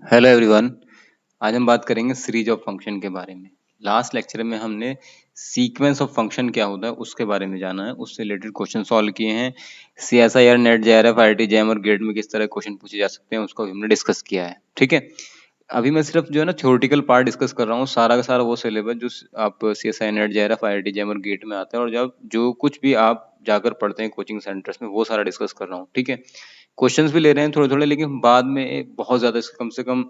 Hello everyone. आज हम बात करेंगे सीरीज ऑफ फंक्शन के बारे में। लास्ट लेक्चर में हमने सीक्वेंस ऑफ फंक्शन क्या होता है उसके बारे में जाना है, उससे रिलेटेड क्वेश्चन सॉल्व किए हैं। CSIR, net, JRF, IIT jam और गेट में किस तरह क्वेश्चन पूछे जा सकते हैं उसको हमने डिस्कस किया है। ठीक है, अभी मैं सिर्फ जो है ना थ्योरेटिकल पार्ट डिस्कस कर रहा हूँ। सारा का सारा वो सिलेबस जो आप CSI, net, JRF, IIT jam और गेट में आते हैं और जब जो कुछ भी आप जाकर पढ़ते हैं कोचिंग सेंटर्स में वो सारा डिस्कस कर रहा हूँ। ठीक है, क्वेश्चंस भी ले रहे हैं थोड़े थोड़े, लेकिन बाद में बहुत ज्यादा कम से कम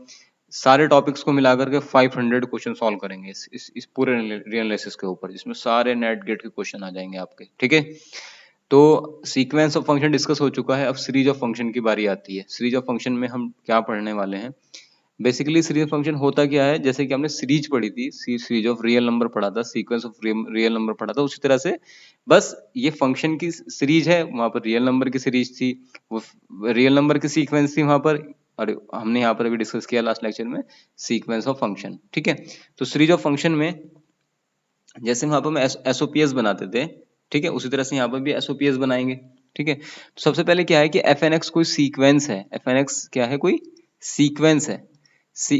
सारे टॉपिक्स को मिलाकर के 500 क्वेश्चन सॉल्व करेंगे इस पूरे रियल एनालिसिस के ऊपर, जिसमें सारे नेट गेट के क्वेश्चन आ जाएंगे आपके। ठीक है, तो सीक्वेंस ऑफ फंक्शन डिस्कस हो चुका है। अब सीरीज ऑफ फंक्शन की बारी आती है। सीरीज ऑफ फंक्शन में हम क्या पढ़ने वाले हैं? बेसिकली सीरीज फंक्शन होता क्या है, जैसे कि हमने सीरीज पढ़ी थी, सीरीज ऑफ रियल नंबर पढ़ा था, सीक्वेंस ऑफ रियल नंबर पढ़ा था, उसी तरह से बस ये फंक्शन की सीरीज है। वहां पर रियल नंबर की सीरीज थी, वो रियल नंबर की सीक्वेंस थी वहां पर, और हमने यहाँ पर अभी डिस्कस किया लास्ट लेक्चर में सीक्वेंस ऑफ फंक्शन। ठीक है, तो सीरीज ऑफ फंक्शन में जैसे वहां पर हम एसओपीएस बनाते थे, ठीक है, उसी तरह से यहाँ पर भी एसओपीएस बनाएंगे। ठीक है, तो सबसे पहले क्या है कि एफ एन एक्स कोई सीक्वेंस है। एफ एन एक्स क्या है? कोई सीक्वेंस है।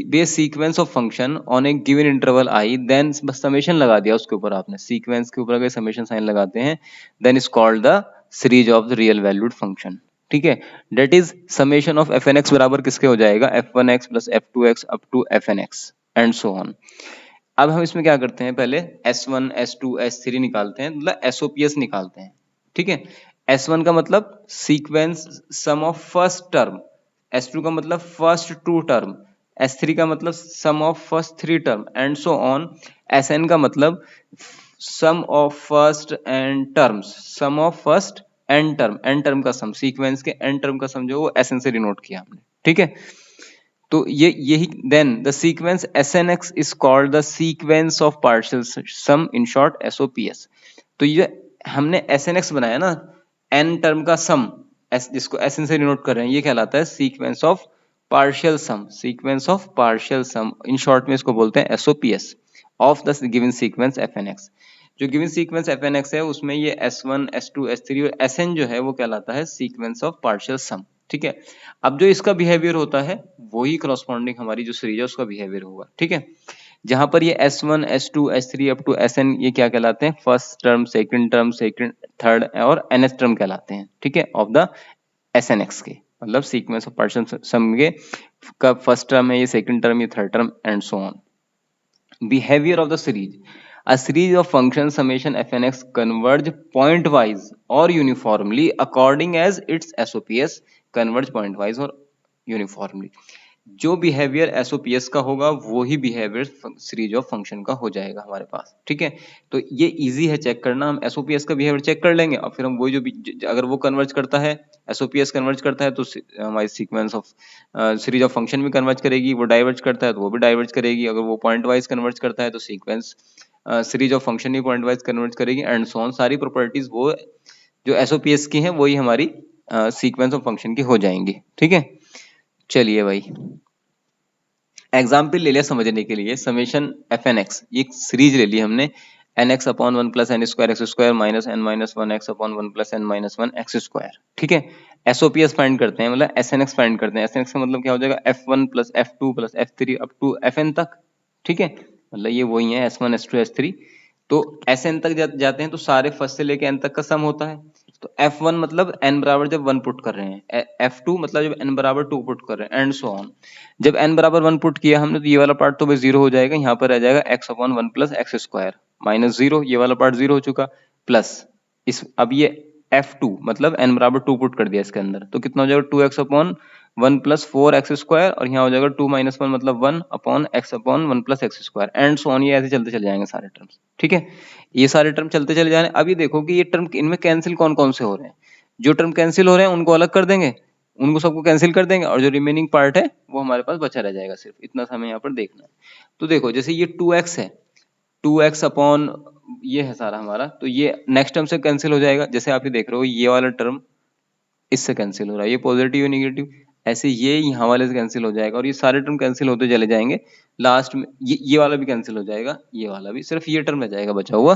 Base sequence of function on a given interval I, then बस समेशन लगा दिया उसके ऊपर, आपने सीक्वेंस के ऊपर अगर समेशन साइन लगाते हैं then is called the series of the real valued function. ठीक है, that is summation of F N X बराबर किसके हो जाएगा? F one X plus F two X up to F N X and so on. अब हम इसमें क्या करते हैं, पहले S1, S2, S3 निकालते हैं, मतलब SOPS निकालते हैं। ठीक है, S1 का मतलब sequence sum of first term, S2 का मतलब फर्स्ट टू टर्म, S3 का मतलब sum of first three term and so on. SN का मतलब sum of first n terms, sum of first n term का सम, सीक्वेंस के n term का sum जो वो SN से डिनोट किया हमने। ठीक है, तो ये यही then the sequence SNX is called the sequence of partial sum, in short SOPS। तो ये हमने SNX बनाया ना, n टर्म का सम, जिसको SN से डिनोट कर रहे हैं, ये कहलाता है sequence of partial sum, sequence of partial sum, in short में इसको बोलते हैं SOPS of the given sequence FNX। जो गिवन सीक्वेंस FNX है उसमें ये S1, S2, S3 और SN जो है वो कहलाता है सीक्वेंस ऑफ पार्शियल सम। ठीक है, अब जो इसका बिहेवियर होता है वही करस्पॉन्डिंग हमारी जो सीरीज है उसका बिहेवियर होगा। ठीक है, जहां पर ये S1, S2, S3 up to SN ये क्या कहलाते हैं? फर्स्ट टर्म, सेकंड, थर्ड और nth टर्म कहलाते हैं। ठीक है, ऑफ द SNX के, मतलब सीक्वेंस ऑफ पार्शियल सम के का फर्स्ट टर्म है, ये सेकंड टर्म, ये third term and so on. Behavior of the series: a series of functions summation fnx converge pointwise or uniformly according as its SOPS converge pointwise or uniformly। जो behaviour एसओपीएस का होगा वो ही behaviour series of function का हो जाएगा हमारे पास। ठीक है, तो ये इजी है चेक करना। हम एसओपीएस का बिहेवियर चेक कर लेंगे और फिर हम वही जो अगर वो कन्वर्ज करता है, एसओपीएस कन्वर्ज करता है तो हमारी sequence of series of function भी कन्वर्ज करेगी, वो डाइवर्ज करता है तो वो भी डाइवर्ज करेगी, अगर वो पॉइंट वाइज कन्वर्ज करता है तो sequence series of function he point wise converge करेगी एंड सो ऑन। सारी प्रॉपर्टीज वो जो एसओपीएस की हैं वही हमारी सीक्वेंस ऑफ फंक्शन की हो जाएंगी। ठीक है, चलिए भाई एग्जाम्पल ले लिया समझने के लिए। समेशन एफ एन एक्स, ये सीरीज ले ली हमने, N x upon one plus N square x square minus N minus one X upon one plus N minus one X square. ठीक है, एसओपीएस फाइंड करते हैं, मतलब एस एन एक्स फाइंड करते हैं। एस एन एक्स का मतलब क्या हो जाएगा? F one plus F two plus F three up to F N तक। ठीक है, मतलब ये वही है S one S two S three. तो एस एन तक जाते हैं तो सारे फर्स्ट से लेके एन तक का सम होता है। तो F1 मतलब n बराबर जब 1 पुट कर रहे हैं, F2 मतलब जब n बराबर 2 पुट कर रहे हैं एंड सो ऑन। जब n बराबर 1 पुट किया हमने तो ये वाला पार्ट तो बस जीरो हो जाएगा, यहाँ पर रह जाएगा x upon one plus x square minus zero, ये वाला पार्ट जीरो हो चुका, प्लस इस अब ये F2 मतलब n बराबर 2 पुट कर दिया इसके अंदर तो कितना हो जाएगा? 2x upon one plus four x square, और यहाँ हो जाएगा 2 माइनस वन मतलब 1 upon x upon one plus x square and so on. ये ऐसे चलते चले जाएंगे सारे टर्म्स। ठीक है, ये सारे टर्म चलते चले जाने। अभी देखो कि ये टर्म इनमें कैंसिल कौन कौन से हो रहे हैं। जो टर्म कैंसिल हो रहे हैं उनको अलग कर देंगे, उनको सबको कैंसिल कर देंगे, और जो रिमेनिंग पार्ट है वो हमारे पास बचा रह जाएगा। सिर्फ इतना सा हमें यहाँ पर देखना है। तो देखो जैसे ये 2x है, 2x अपॉन ये है सारा हमारा, तो ये नेक्स्ट टर्म से कैंसिल हो जाएगा। जैसे आप ये देख रहे हो ये वाला टर्म इससे कैंसिल हो रहा है, ये पॉजिटिव नेगेटिव, ऐसे ये यहाँ वाले से कैंसिल हो जाएगा और ये सारे टर्म कैंसिल होते चले जाएंगे। लास्ट में ये वाला भी कैंसिल हो जाएगा, ये वाला भी, सिर्फ ये टर्म रह जाएगा बचा हुआ।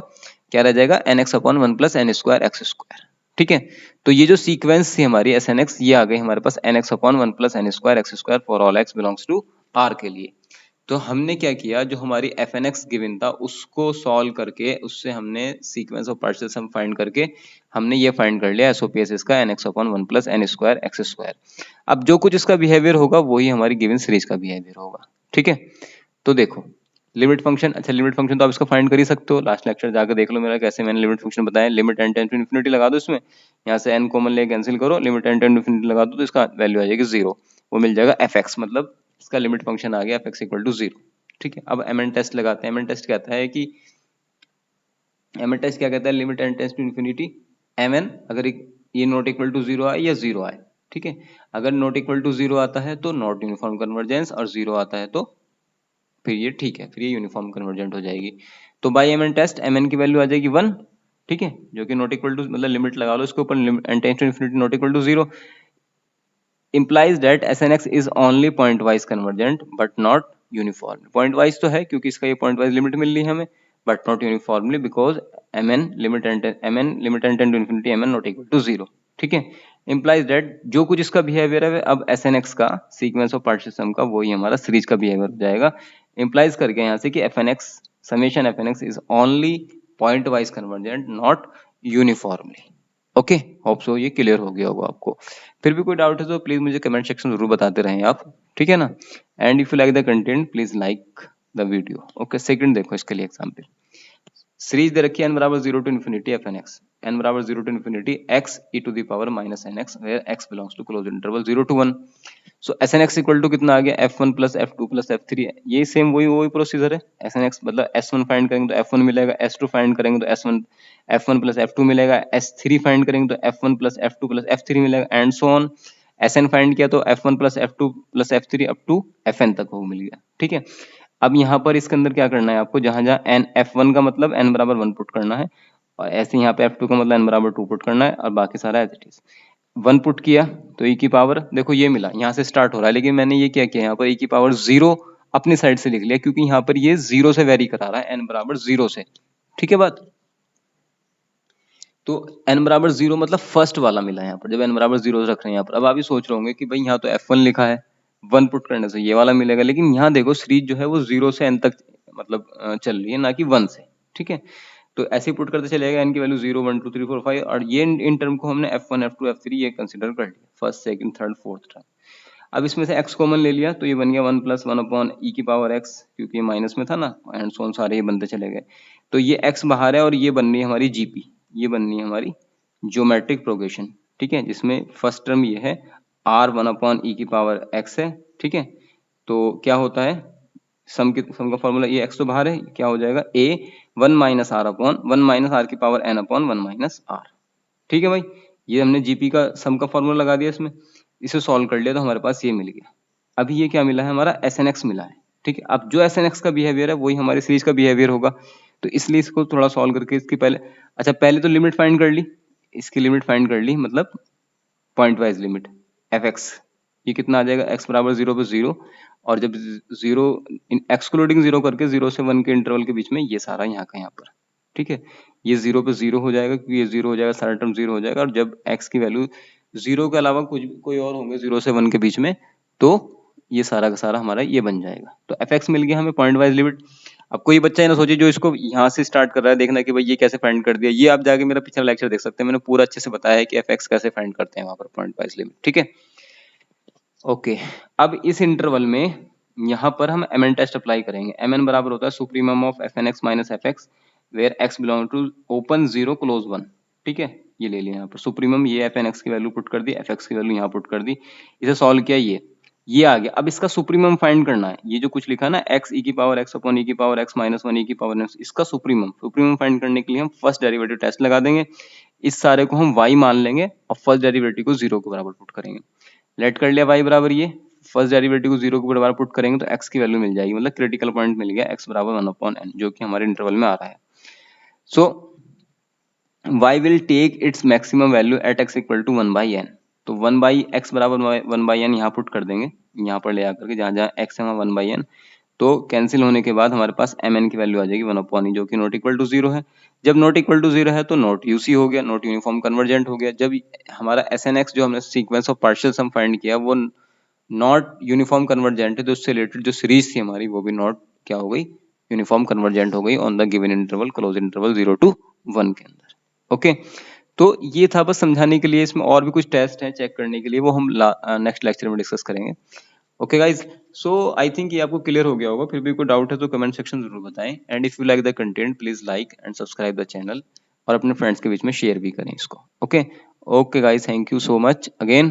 क्या रह जाएगा? N x upon one plus N square x square. ठीक है, तो ये जो सीक्वेंस थी हमारी एस एन एक्स, ये आ गई हमारे पास n x upon one plus N square x square for all x belongs to R के लिए। तो हमने क्या किया, जो हमारी एफ एन एक्स गिवन था उसको सॉल्व करके उससे हमने sequence of partial sum find करके हमने ये फाइंड कर लिया एसओपीएस इसका N x upon one plus N square x square. अब जो कुछ इसका बिहेवियर होगा वही हमारी गिवन सीरीज का बिहेवियर होगा। ठीक है, तो देखो लिमिट फंक्शन, अच्छा लिमिट फंक्शन तो आप इसका फाइंड कर ही सकते हो, लास्ट लेक्चर जाकर देख लो मेरा कैसे मैंने लिमिट फंक्शन बताया। Limit N tend to infinity लगा दो, इसमें यहाँ से एन कॉमन ले कैंसिल करो, limit N tend to infinity लगा दो तो इसका वैल्यू आ जाएगी 0, वो मिल जाएगा एफ एक्स, मतलब इसका लिमिट फंक्शन आ गया एफ एक्स इक्वल टू 0। ठीक है, अब एम एन टेस्ट लगाते हैं। एम एन टेस्ट कहता है कि एम एन टेस्ट क्या कहता है, limit N tends to infinity M N, अगर ये नॉट इक्वल टू 0 आए या 0 आए। ठीक है, अगर नॉट इक्वल टू 0 आता है तो नॉट यूनिफॉर्म कन्वर्जेंस, और 0 आता है तो फिर ये ठीक है, फिर ये यूनिफॉर्म कन्वर्जेंट हो जाएगी। तो by M N test M N की वैल्यू आ जाएगी 1। ठीक है, जो कि नॉट इक्वल टू, मतलब लिमिट लगा लो इसके ऊपर, N tends to infinity not equal to 0 implies that SNX is only point wise convergent but not uniform। point wise तो है क्योंकि इसका ये point wise लिमिट मिल रही है हमें, but not uniformly because mn limit n tend to infinity mn not equal to 0। ठीक है, implies that जो कुछ इसका बिहेवियर है अब SNX का सीक्वेंस ऑफ पार्शियल सम का वही हमारा सीरीज का बिहेवियर हो जाएगा। implies करके यहाँ से कि FNX summation FNX is only point wise convergent not uniformly। Okay, hope so ये क्लियर हो गया होगा आपको। फिर भी कोई डाउट है तो प्लीज मुझे कमेंट सेक्शन जरूर बताते रहें आप, ठीक है ना। And if you like the content please like the video. Okay, second देखो इसके लिए एग्जांपल, सीरीज दे रखी है n बराबर 0 to infinity F N X, n बराबर 0 to infinity x e to the power minus N X where x belongs to close interval 0 to 1। So S N X equal to कितना आ गया, f1 plus f2 plus f3। ये same वही procedure है, S N x मतलब s1 find करेंगे तो f1 मिलेगा, s2 फाइंड करेंगे तो f1 प्लस f2 मिलेगा, s3 फाइंड करेंगे तो f1 plus f2 plus f3 मिलेगा and so on. Sn find किया तो f1 plus f2 plus f3 up to fn तक वो मिल गया। ठीक है, अब यहाँ पर इसके अंदर क्या करना है आपको, जहां जहां n f1 का मतलब n बराबर 1 पुट करना है, और ऐसे यहाँ पे f2 का मतलब n बराबर 2 पुट करना है, और बाकी सारा एज इट इज। 1 पुट किया तो e की पावर देखो ये मिला, यहाँ से स्टार्ट हो रहा है, लेकिन मैंने ये क्या किया यहाँ पर e की पावर 0 अपनी साइड से लिख लिया क्योंकि यहाँ पर ये 0 से वेरी करा रहा है, n बराबर 0 से। ठीक है बात, तो n बराबर 0 मतलब फर्स्ट वाला मिला यहाँ पर, जब n बराबर 0 रख रहे हैं यहाँ पर। अब आप ही सोच रहे होंगे कि भाई यहाँ तो f1 लिखा है, 1 पुट करने से ये वाला मिलेगा, लेकिन यहाँ देखो सीरीज जो है वो 0 से n तक मतलब चल रही है, ना कि 1 से। ठीक है, तो ऐसे पुट करते चलेगा, n की वैल्यू 0 1 2 3 4 5, और ये इन टर्म को हमने f1 f2 f3 ये कंसिडर कर लिया, first second third fourth term. अब इसमें से x कॉमन ले लिया तो ये बन गया 1 प्लस 1 अपॉन ई की पावर x, क्योंकि ये माइनस में था ना, एंड सो ऑन सारे ये बनते चले गए। तो ये x बाहर है और ये बन रही है हमारी जीपी, ये बन रही है हमारी ज्योमेट्रिक प्रोग्रेशन। ठीक है, जिसमें फर्स्ट टर्म ये है r 1 अपॉन ई की पावर x है। ठीक है, तो क्या होता है सम का फॉर्मूला, ये x तो बाहर है, क्या हो जाएगा a 1 minus r upon 1 minus r की power n upon 1 minus r. ठीक है भाई, ये हमने जीपी का सम का फॉर्मूला लगा दिया इसमें, इसे सॉल्व कर लिया तो हमारे पास ये मिल गया। अभी ये क्या मिला है, हमारा एस एन एक्स मिला है। ठीक है, अब जो एस एन एक्स का बिहेवियर है वही हमारी सीरीज का बिहेवियर होगा, तो इसलिए इसको थोड़ा सॉल्व करके इसकी पहले, अच्छा पहले तो लिमिट फाइंड कर ली, इसकी लिमिट फाइंड कर ली, मतलब point wise limit F x, ये कितना आ जाएगा, एक्स बराबर 0 पे 0, और जब 0 एक्सक्लूडिंग 0 करके 0 से 1 के इंटरवल के बीच में ये सारा यहाँ का यहाँ पर। ठीक है, ये 0 पे 0 हो जाएगा क्योंकि ये 0 हो जाएगा, सारा टर्म 0 हो जाएगा, और जब x की वैल्यू 0 के अलावा कुछ कोई और होंगे 0 से 1 के बीच में, तो ये सारा का सारा हमारा ये बन जाएगा। तो एफ एक्स मिल गया हमें पॉइंट वाइज लिमिट। अब कोई बच्चा ये ना सोचे जो इसको यहाँ से स्टार्ट कर रहा है देखना कि भाई ये कैसे फाइंड कर दिया, ये आप जाके मेरा पिछला लेक्चर देख सकते हैं, मैंने पूरा अच्छे से बताया है कि एफ एक्स कैसे फाइंड करते हैं वहां पर पॉइंट वाइज लिमिट। ठीक है, ओके, अब इस इंटरवल में यहाँ पर हम एम एन टेस्ट अप्लाई करेंगे। एम एन बराबर होता है supremum of F N X minus F X where X belong to open 0 close 1। ठीक है, ये ले लिया यहाँ पर सुप्रीमम, ये एफ एन एक्स की वैल्यू पुट कर दी, एफ एक्स की वैल्यू यहाँ पुट कर दी, इसे सॉल्व किया, ये आ गया। अब इसका सुप्रीमम फाइंड करना है, ये जो कुछ लिखा है ना एक्स ई की पावर एक्स अपॉन ई की पावर एक्स माइनस 1 ई की पावर एक्स, इसका सुप्रीमम फाइंड करने के लिए हम फर्स्ट डेरिवेटिव टेस्ट लगा देंगे, इस सारे को हम y मान लेंगे और फर्स्ट डेरिवेटिव को 0 के बराबर पुट करेंगे। लेट कर लिया y बराबर, ये फर्स्ट डेरिवेटिव को 0 के बराबर पुट करेंगे तो x की वैल्यू मिल जाएगी, मतलब क्रिटिकल पॉइंट मिल गया x बराबर 1 अपॉन n, जो कि हमारे इंटरवल में आ रहा है। So y will take its maximum value at x equal to 1 by n, तो 1 बाई x बराबर 1 बाई n यहाँ पुट कर देंगे, यहाँ पर ले आकर के जहाँ जहाँ x है वहाँ 1 बाई n, तो कैंसिल होने के बाद हमारे पास एम एन की वैल्यू आ जाएगी 1 अपॉन ई, जो कि नॉट इक्वल टू 0 है। जब नॉट इक्वल टू 0 है तो नॉट यूसी हो गया, नॉट यूनिफॉर्म कन्वर्जेंट हो गया। जब हमारा एस एन एक्स जो हमने sequence of partial sum find किया वो नॉट यूनिफॉर्म कन्वर्जेंट है तो उससे रिलेटेड जो सीरीज थी हमारी वो भी नॉट क्या हो गई, यूनिफॉर्म कन्वर्जेंट हो गई on the given interval, close interval 0 to 1 के अंदर। ओके, तो ये था बस समझाने के लिए, इसमें और भी कुछ टेस्ट हैं चेक करने के लिए, वो हम नेक्स्ट लेक्चर में डिस्कस करेंगे। Okay guys, so I think ये आपको क्लियर हो गया होगा। फिर भी कोई डाउट है तो कमेंट सेक्शन जरूर बताएं, and if you like the content please like and subscribe the channel, और अपने फ्रेंड्स के बीच में शेयर भी करें इसको। Okay okay guys, thank you so much again.